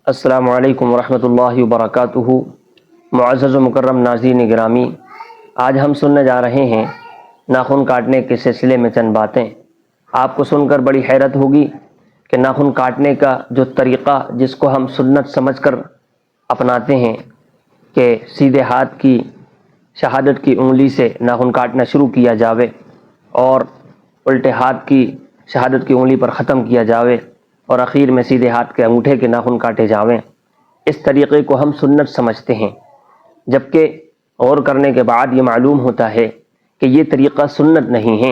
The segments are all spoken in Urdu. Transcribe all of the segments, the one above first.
السلام علیکم ورحمۃ اللہ وبرکاتہ۔ معزز و مکرم ناظرین گرامی، آج ہم سننے جا رہے ہیں ناخن کاٹنے کے سلسلے میں چند باتیں۔ آپ کو سن کر بڑی حیرت ہوگی کہ ناخن کاٹنے کا جو طریقہ جس کو ہم سنت سمجھ کر اپناتے ہیں کہ سیدھے ہاتھ کی شہادت کی انگلی سے ناخن کاٹنا شروع کیا جاوے اور الٹے ہاتھ کی شہادت کی انگلی پر ختم کیا جاوے اور اخیر میں سیدھے ہاتھ کے انگوٹھے کے ناخن کاٹے جاویں، اس طریقے کو ہم سنت سمجھتے ہیں، جبکہ غور کرنے کے بعد یہ معلوم ہوتا ہے کہ یہ طریقہ سنت نہیں ہے۔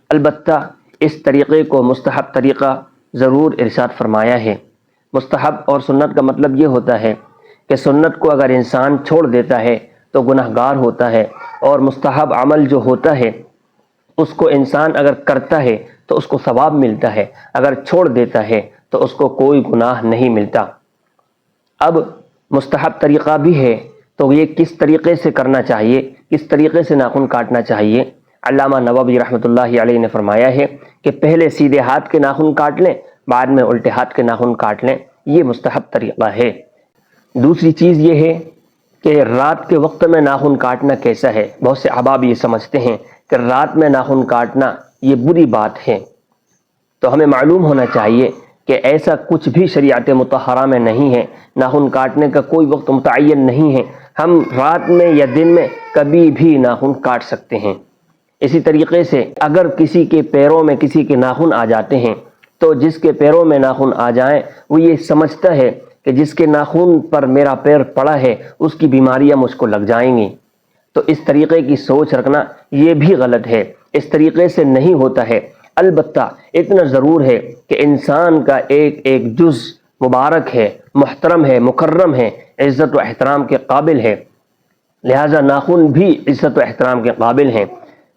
البتہ اس طریقے کو مستحب طریقہ ضرور ارشاد فرمایا ہے۔ مستحب اور سنت کا مطلب یہ ہوتا ہے کہ سنت کو اگر انسان چھوڑ دیتا ہے تو گناہ گار ہوتا ہے، اور مستحب عمل جو ہوتا ہے اس کو انسان اگر کرتا ہے تو اس کو ثواب ملتا ہے، اگر چھوڑ دیتا ہے تو اس کو کوئی گناہ نہیں ملتا۔ اب مستحب طریقہ بھی ہے تو یہ کس طریقے سے کرنا چاہیے، کس طریقے سے ناخن کاٹنا چاہیے؟ علامہ نووی رحمۃ اللہ علیہ نے فرمایا ہے کہ پہلے سیدھے ہاتھ کے ناخن کاٹ لیں، بعد میں الٹے ہاتھ کے ناخن کاٹ لیں، یہ مستحب طریقہ ہے۔ دوسری چیز یہ ہے کہ رات کے وقت میں ناخن کاٹنا کیسا ہے؟ بہت سے احباب یہ سمجھتے ہیں کہ رات میں ناخن کاٹنا یہ بری بات ہے، تو ہمیں معلوم ہونا چاہیے کہ ایسا کچھ بھی شریعت مطہرہ میں نہیں ہے۔ ناخن کاٹنے کا کوئی وقت متعین نہیں ہے، ہم رات میں یا دن میں کبھی بھی ناخن کاٹ سکتے ہیں۔ اسی طریقے سے اگر کسی کے پیروں میں کسی کے ناخن آ جاتے ہیں تو جس کے پیروں میں ناخن آ جائیں وہ یہ سمجھتا ہے کہ جس کے ناخن پر میرا پیر پڑا ہے اس کی بیماریاں مجھ کو لگ جائیں گی، تو اس طریقے کی سوچ رکھنا یہ بھی غلط ہے، اس طریقے سے نہیں ہوتا ہے۔ البتہ اتنا ضرور ہے کہ انسان کا ایک ایک جز مبارک ہے، محترم ہے، مکرم ہے، عزت و احترام کے قابل ہے، لہٰذا ناخن بھی عزت و احترام کے قابل ہیں۔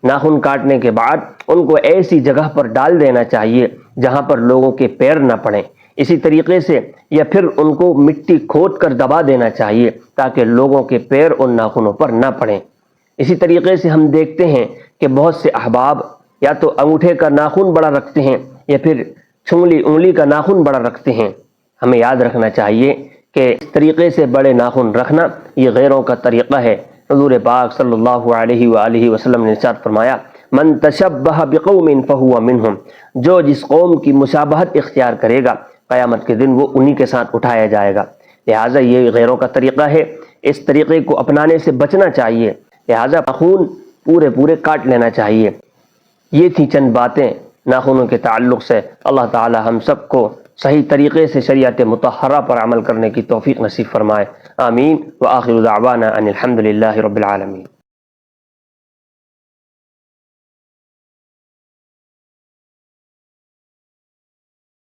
ناخن کاٹنے کے بعد ان کو ایسی جگہ پر ڈال دینا چاہیے جہاں پر لوگوں کے پیر نہ پڑیں، اسی طریقے سے یا پھر ان کو مٹی کھود کر دبا دینا چاہیے تاکہ لوگوں کے پیر ان ناخنوں پر نہ پڑیں۔ اسی طریقے سے ہم دیکھتے ہیں کہ بہت سے احباب یا تو انگوٹھے کا ناخن بڑا رکھتے ہیں یا پھر انگلی کا ناخن بڑا رکھتے ہیں۔ ہمیں یاد رکھنا چاہیے کہ اس طریقے سے بڑے ناخن رکھنا یہ غیروں کا طریقہ ہے۔ حضور پاک صلی اللہ علیہ وآلہ وسلم نے ارشاد فرمایا، من تشبہ بقوم فہو منہم، جو جس قوم کی مشابہت اختیار کرے گا قیامت کے دن وہ انہی کے ساتھ اٹھایا جائے گا۔ لہٰذا یہ غیروں کا طریقہ ہے، اس طریقے کو اپنانے سے بچنا چاہیے، لہٰذا ناخن پورے کاٹ لینا چاہیے۔ یہ تھی چند باتیں ناخنوں کے تعلق سے۔ اللہ تعالی ہم سب کو صحیح طریقے سے شریعت مطہرہ پر عمل کرنے کی توفیق نصیب فرمائے، آمین۔ وآخر دعوانا ان الحمد للہ رب العالمین۔